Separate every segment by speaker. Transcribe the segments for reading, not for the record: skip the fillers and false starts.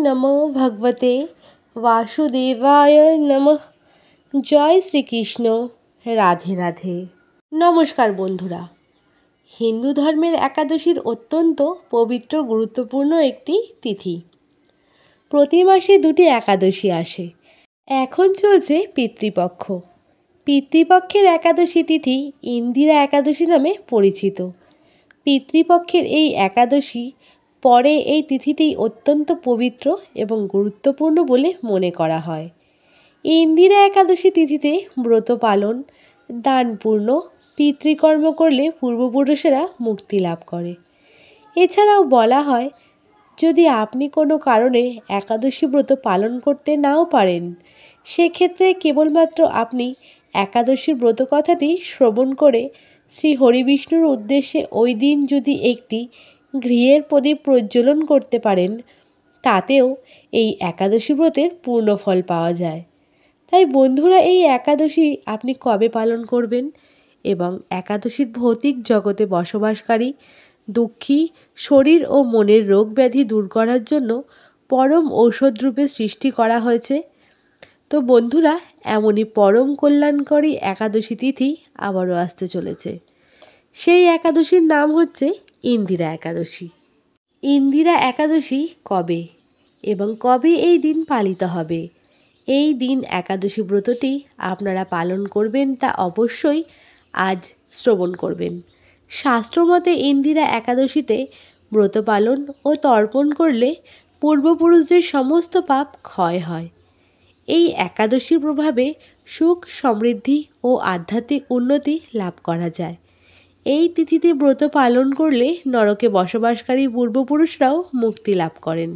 Speaker 1: নমো ভগবতে বাসুদেবায় নমঃ। জয় শ্রীকৃষ্ণ। রাধে রাধে। নমস্কার বন্ধুরা। হিন্দু ধর্মের একাদশীর অত্যন্ত পবিত্র গুরুত্বপূর্ণ একটি তিথি। প্রতি মাসে দুটি একাদশী আসে। এখন চলছে পিতৃপক্ষ। পিতৃপক্ষের একাদশী তিথি ইন্দিরা একাদশী নামে পরিচিত। পিতৃপক্ষের এই একাদশী পরে এই তিথিটি অত্যন্ত পবিত্র এবং গুরুত্বপূর্ণ বলে মনে করা হয়। ইন্দিরা একাদশী তিথিতে ব্রত পালন, দানপূর্ণ, পিতৃকর্ম করলে পূর্বপুরুষেরা মুক্তি লাভ করে। এছাড়াও বলা হয়, যদি আপনি কোনো কারণে একাদশী ব্রত পালন করতে নাও পারেন, সেক্ষেত্রে কেবলমাত্র আপনি একাদশীর ব্রত কথাটি শ্রবণ করে শ্রী হরিবিষ্ণুর উদ্দেশ্যে ওই দিন যদি একটি ঘিয়ের প্রদীপ প্রজ্বলন করতে পারেন, তাতেও এই একাদশী ব্রতের পূর্ণ ফল পাওয়া যায়। তাই বন্ধুরা, এই একাদশী আপনি কবে পালন করবেন এবং একাদশীর ভৌতিক জগতে বসবাসকারী দুঃখী শরীর ও মনের রোগ ব্যাধি দূর করার জন্য পরম ঔষধরূপে সৃষ্টি করা হয়েছে। তো বন্ধুরা, এমনই পরম কল্যাণকারী একাদশী তিথি আবারও আসতে চলেছে। সেই একাদশীর নাম হচ্ছে ইন্দিরা একাদশী। ইন্দিরা একাদশী কবে এবং কবে এই দিন পালিত হবে, এই দিন একাদশী ব্রতটি আপনারা পালন করবেন, তা অবশ্যই আজ শ্রবণ করবেন। শাস্ত্রমতে ইন্দিরা একাদশীতে ব্রত পালন ও তর্পণ করলে পূর্বপুরুষদের সমস্ত পাপ ক্ষয় হয়। এই একাদশীর প্রভাবে সুখ, সমৃদ্ধি ও আধ্যাত্মিক উন্নতি লাভ করা যায়। এই তিথিতে ব্রত পালন করলে নরকে বসবাসকারী পূর্বপুরুষরাও মুক্তি লাভ করেন।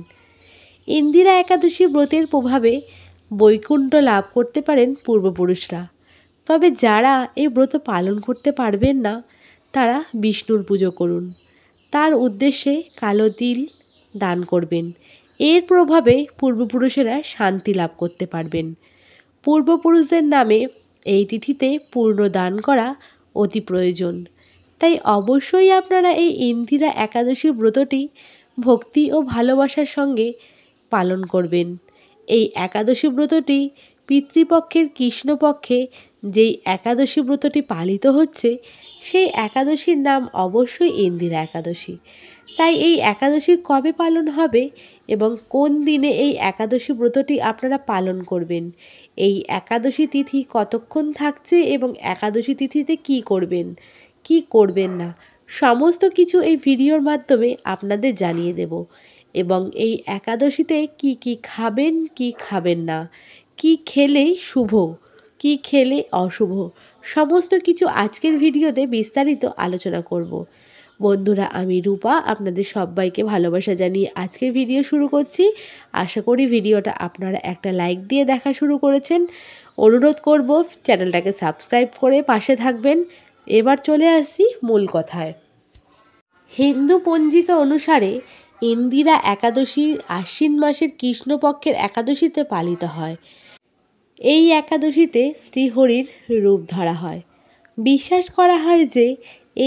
Speaker 1: ইন্দিরা একাদশী ব্রতের প্রভাবে বৈকুণ্ঠ লাভ করতে পারেন পূর্বপুরুষরা। তবে যারা এই ব্রত পালন করতে পারবেন না, তারা বিষ্ণুর পুজো করুন। তার উদ্দেশ্যে কালো তিল দান করবেন। এর প্রভাবে পূর্বপুরুষেরা শান্তি লাভ করতে পারবেন। পূর্বপুরুষদের নামে এই তিথিতে পূর্ণ দান করা অতি প্রয়োজন। তাই অবশ্যই আপনারা এই ইন্দিরা একাদশী ব্রতটি ভক্তি ও ভালোবাসার সঙ্গে পালন করবেন। এই একাদশী ব্রতটি পিতৃপক্ষের কৃষ্ণপক্ষে যেই একাদশী ব্রতটি পালিত হচ্ছে, সেই একাদশীর নাম অবশ্যই ইন্দিরা একাদশী। তাই এই একাদশী কবে পালন হবে এবং কোন দিনে এই একাদশী ব্রতটি আপনারা পালন করবেন, এই একাদশী তিথি কতক্ষণ থাকছে এবং একাদশী তিথিতে কি করবেন, কি করবেন না, সমস্ত কিছু এই ভিডিওর মাধ্যমে আপনাদের জানিয়ে দেব। এবং এই একাদশীতে কি কি খাবেন, কি খাবেন না, কি খেলে শুভ, কি খেলে অশুভ, সমস্ত কিছু আজকের ভিডিওতে বিস্তারিত আলোচনা করব। বন্ধুরা, আমি রূপা আপনাদের সবাইকে ভালোবাসা জানিয়ে আজকের ভিডিও শুরু করছি। আশা করি ভিডিওটা আপনারা একটা লাইক দিয়ে দেখা শুরু করেছেন। অনুরোধ করব চ্যানেলটাকে সাবস্ক্রাইব করে পাশে থাকবেন। এবার চলে আসছি মূল কথায়। হিন্দু পঞ্জিকা অনুসারে ইন্দিরা একাদশী আশ্বিন মাসের কৃষ্ণপক্ষের একাদশীতে পালিত হয়। এই একাদশীতে শ্রীহরির রূপ ধরা হয়। বিশ্বাস করা হয় যে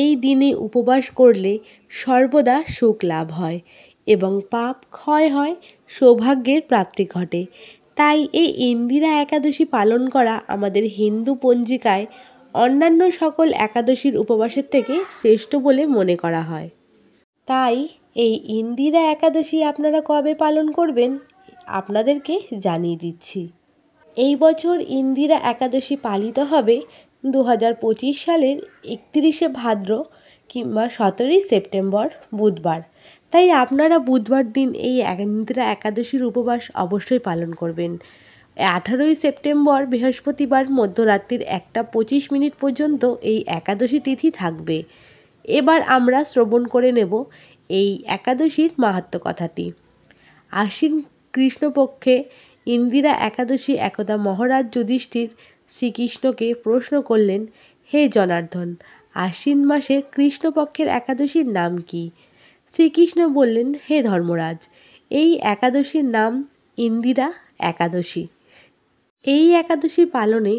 Speaker 1: এই দিনে উপবাস করলে সর্বদা সুখ লাভ হয় এবং পাপ ক্ষয় হয়, সৌভাগ্যের প্রাপ্তি ঘটে। তাই এই ইন্দিরা একাদশী পালন করা আমাদের হিন্দু পঞ্জিকায় অন্যান্য সকল একাদশীর উপবাসের থেকে শ্রেষ্ঠ বলে মনে করা হয়। তাই এই ইন্দিরা একাদশী আপনারা কবে পালন করবেন আপনাদেরকে জানিয়ে দিচ্ছি। এই বছর ইন্দিরা একাদশী পালিত হবে 2025 সালের 31শে ভাদ্র কিংবা 17ই সেপ্টেম্বর বুধবার। তাই আপনারা বুধবার দিন এই ইন্দিরা একাদশীর উপবাস অবশ্যই পালন করবেন। 18ই সেপ্টেম্বর বৃহস্পতিবার মধ্যরাত্রির 1:25 পর্যন্ত এই একাদশী তিথি থাকবে। এবার আমরা শ্রবণ করে নেব এই একাদশীর মাহাত্ম্য কথাটি। আশ্বিন কৃষ্ণপক্ষে ইন্দিরা একাদশী একদা মহারাজ যুধিষ্ঠির শ্রীকৃষ্ণকে প্রশ্ন করলেন, হে জনার্দন, আশ্বিন মাসের কৃষ্ণপক্ষের একাদশীর নাম কি? শ্রীকৃষ্ণ বললেন, হে ধর্মরাজ, এই একাদশীর নাম ইন্দিরা একাদশী। এই একাদশী পালনে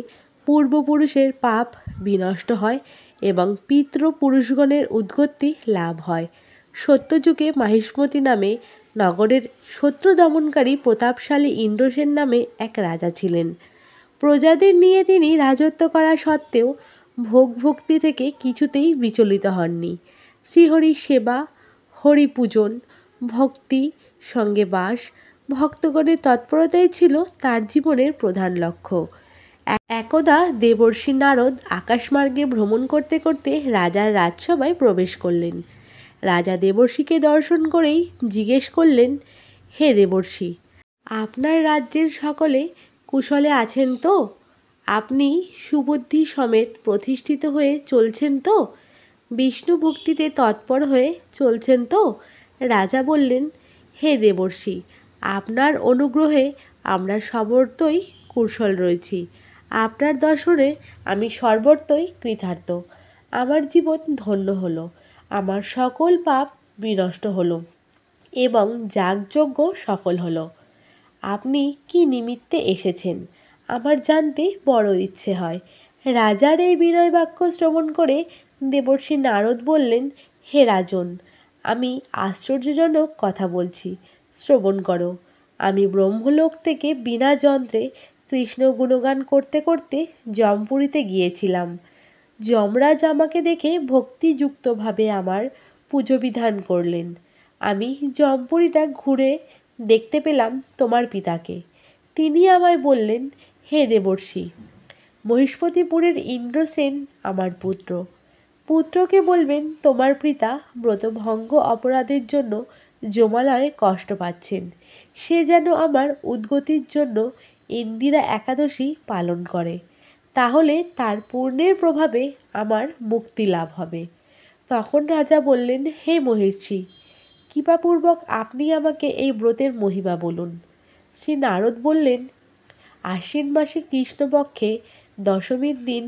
Speaker 1: পূর্বপুরুষের পাপ বিনষ্ট হয় এবং পিতৃপুরুষগণের উদ্গতি লাভ হয়। সত্যযুগে মাহিষ্মতি নামে নগরের শত্রু দমনকারী প্রতাপশালী ইন্দ্রসেন নামে এক রাজা ছিলেন। প্রজাদের নিয়ে তিনি রাজত্ব করা সত্ত্বেও ভোগ ভক্তি থেকে কিছুতেই বিচলিত হননি। শ্রীহরির সেবা, হরিপূজন, ভক্তি, সঙ্গে বাস, ভক্তগণের তৎপরতাই ছিল তার জীবনের প্রধান লক্ষ্য। একদা দেবর্ষি নারদ আকাশমার্গে ভ্রমণ করতে করতে রাজার রাজসভায় প্রবেশ করলেন। রাজা দেবর্ষিকে দর্শন করেই জিজ্ঞেস করলেন, হে দেবর্ষি, আপনার রাজ্যের সকলে কুশলে আছেন তো? আপনি সুবুদ্ধি সমেত প্রতিষ্ঠিত হয়ে চলছেন তো? বিষ্ণু ভক্তিতে তৎপর হয়ে চলছেন তো? রাজা বললেন, হে দেবর্ষি, আপনার অনুগ্রহে আমরা সর্বত্রই কুশল রয়েছি। আপনার দর্শনে আমি সর্বত্রই কৃতার্থ। আমার জীবন ধন্য হলো, আমার সকল পাপ বিনষ্ট হলো এবং যাগযজ্ঞ সফল হলো। আপনি কি নিমিত্তে এসেছেন আমার জানতে বড় ইচ্ছে হয়। রাজার এই বিনয় বাক্য শ্রবণ করে দেবর্ষি নারদ বললেন, হে রাজন, আমি আশ্চর্যজনক কথা বলছি, শ্রবণ করো। আমি ব্রহ্মলোক থেকে বিনা যন্ত্রে কৃষ্ণ গুণগান করতে করতে জমপুরীতে গিয়েছিলাম। যমরাজ আমাকে দেখে ভক্তিযুক্তভাবে আমার পুজো বিধান করলেন। আমি জমপুরীটা ঘুরে দেখতে পেলাম তোমার পিতাকে। তিনি আমায় বললেন, হে দেবর্ষি, মহিষ্মতিপুরের ইন্দ্রসেন আমার পুত্র। পুত্রকে বলবেন তোমার পিতা ব্রতভঙ্গ অপরাধের জন্য যমালয়ে কষ্ট পাচ্ছেন। সে যেন আমার উদ্গতির জন্য ইন্দিরা একাদশী পালন করে, তাহলে তার পুণ্যের প্রভাবে আমার মুক্তি লাভ হবে। তখন রাজা বললেন, হে মহর্ষি, কৃপাপূর্বক আপনি আমাকে এই ব্রতের মহিমা বলুন। শ্রী নারদ বললেন, আশ্বিন মাসে কৃষ্ণপক্ষে দশমীর দিন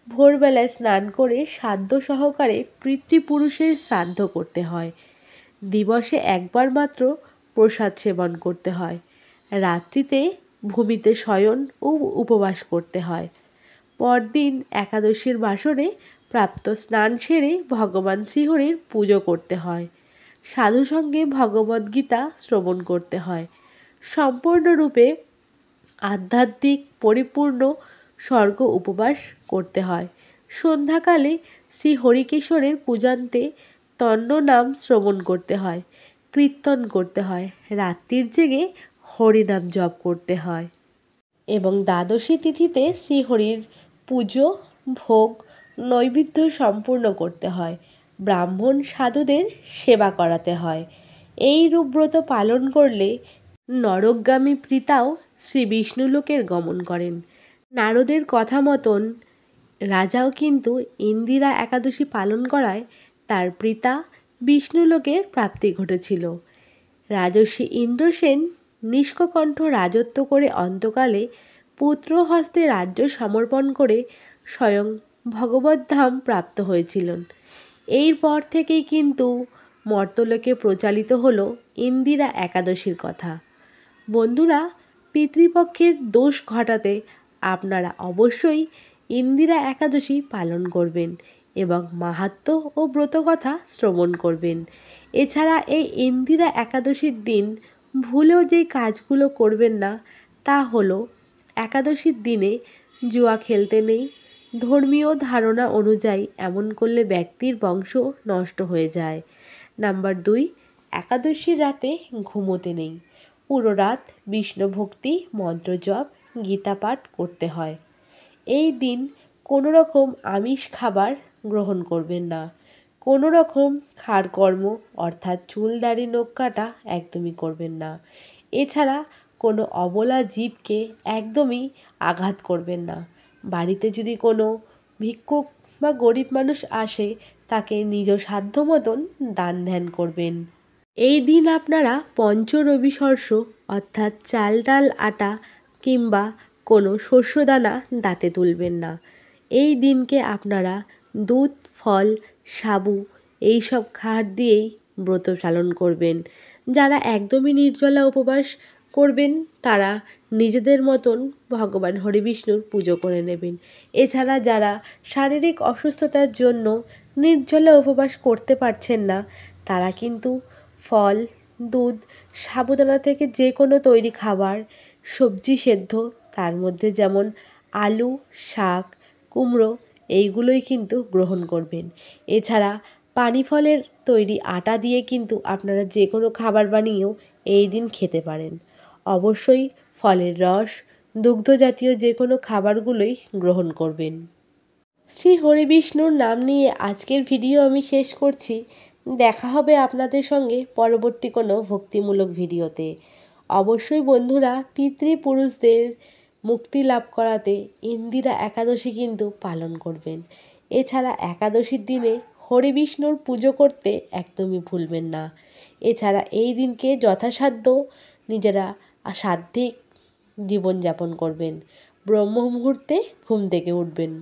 Speaker 1: ভোরবেলায় স্নান করে সাধ্য সহকারে পিতৃপুরুষের শ্রাদ্ধ করতে হয়। দিবসে একবার মাত্র প্রসাদ সেবন করতে হয়। রাত্রিতে ভূমিতে শয়ন ও উপবাস করতে হয়। পরদিন একাদশীর বাসরে প্রাপ্ত স্নান সেরে ভগবান শ্রীহরির পুজো করতে হয়। সাধুসঙ্গে ভগবদ্গীতা শ্রবণ করতে হয়। সম্পূর্ণরূপে আধ্যাত্মিক পরিপূর্ণ স্বর্গ উপবাস করতে হয়। সন্ধ্যাকালে শ্রী হরিকেশ্বরের পূজান্তে তন্ন নাম শ্রবণ করতে হয়, কীর্তন করতে হয়, রাত্রির জেগে হরিনাম জপ করতে হয় এবং দ্বাদশী তিথিতে শ্রীহরির পুজো, ভোগ, নৈবেদ্য সম্পূর্ণ করতে হয়। ব্রাহ্মণ সাধুদের সেবা করাতে হয়। এই রূপব্রত পালন করলে নরকগামী পিতাও শ্রী বিষ্ণুলোকের গমন করেন। নারদের কথা মতন রাজাও কিন্তু ইন্দিরা একাদশী পালন করায় তার পিতা বিষ্ণুলোকের প্রাপ্তি ঘটেছিল। রাজর্ষি ইন্দ্রসেন নিষ্কণ্ঠ রাজত্ব করে অন্তকালে পুত্র হস্তে রাজ্য সমর্পণ করে স্বয়ং ভগবদ্ধাম প্রাপ্ত হয়েছিলেন। এরপর থেকেই কিন্তু মর্তলোকে প্রচালিত হলো ইন্দিরা একাদশীর কথা। বন্ধুরা, পিতৃপক্ষের দোষ ঘটাতে আপনারা অবশ্যই ইন্দিরা একাদশী পালন করবেন এবং মাহাত্ম্য ও ব্রতকথা শ্রবণ করবেন। এছাড়া এই ইন্দিরা একাদশীর দিন ভুলেও যেই কাজগুলো করবেন না তা হলো, একাদশীর দিনে জুয়া খেলতে নেই। ধর্মীয় ধারণা অনুযায়ী এমন করলে ব্যক্তির বংশ নষ্ট হয়ে যায়। নাম্বার 2, একাদশীর রাতে ঘুমোতে নেই। পুরো রাত বিষ্ণু ভক্তি, মন্ত্র জপ, গীতা পাঠ করতে হয়। এই দিন কোনো রকম আমিষ খাবার গ্রহণ করবেন না। কোনো রকম খারকর্ম অর্থাৎ চুল দাড়ি নখ কাটা একদমই করবেন না। এছাড়া কোনো অবলা জীবকে একদমই আঘাত করবেন না। বাড়িতে যদি কোনো ভিক্ষুক বা গরিব মানুষ আসে তাকে নিজ সাধ্য মতন দান ধ্যান করবেন। এই দিন আপনারা পঞ্চরবিশস্য অর্থাৎ চাল ডাল আটা কিংবা কোনো শস্যদানা দাঁতে তুলবেন না। এই দিনকে আপনারা দুধ, ফল, সাবু এইসব খাবার দিয়েই ব্রত পালন করবেন। যারা একদমই নির্জলা উপবাস করবেন তারা নিজেদের মতন ভগবান হরি বিষ্ণুর পুজো করে নেবেন। এছাড়া যারা শারীরিক অসুস্থতার জন্য নির্জলা উপবাস করতে পারছেন না তারা কিন্তু ফল, দুধ, সাবুদানা থেকে যে কোনো তৈরি খাবার, সবজি সেদ্ধ, তার মধ্যে যেমন আলু, শাক, কুমড়ো এইগুলোই কিন্তু গ্রহণ করবেন। এছাড়া পানি ফলের তৈরি আটা দিয়ে কিন্তু আপনারা যে কোনো খাবার বানিয়েও এই দিন খেতে পারেন। অবশ্যই ফলের রস, দুগ্ধ জাতীয় যে কোনো খাবারগুলোই গ্রহণ করবেন। শ্রী হরিবিষ্ণুর নাম নিয়ে আজকের ভিডিও আমি শেষ করছি। দেখা হবে আপনাদের সঙ্গে পরবর্তী কোনো ভক্তিমূলক ভিডিওতে। অবশ্যই বন্ধুরা, পিতৃপুরুষদের মুক্তি লাভ করাতে ইন্দিরা একাদশী কিন্তু পালন করবেন। এছাড়া একাদশীর দিনে হরিবিষ্ণুর পুজো করতে একদমই ভুলবেন না। এছাড়া এই দিনকে যথাসাধ্য নিজেরা সাত্ত্বিক জীবনযাপন করবেন। ব্রহ্ম মুহূর্তে ঘুম থেকে উঠবেন।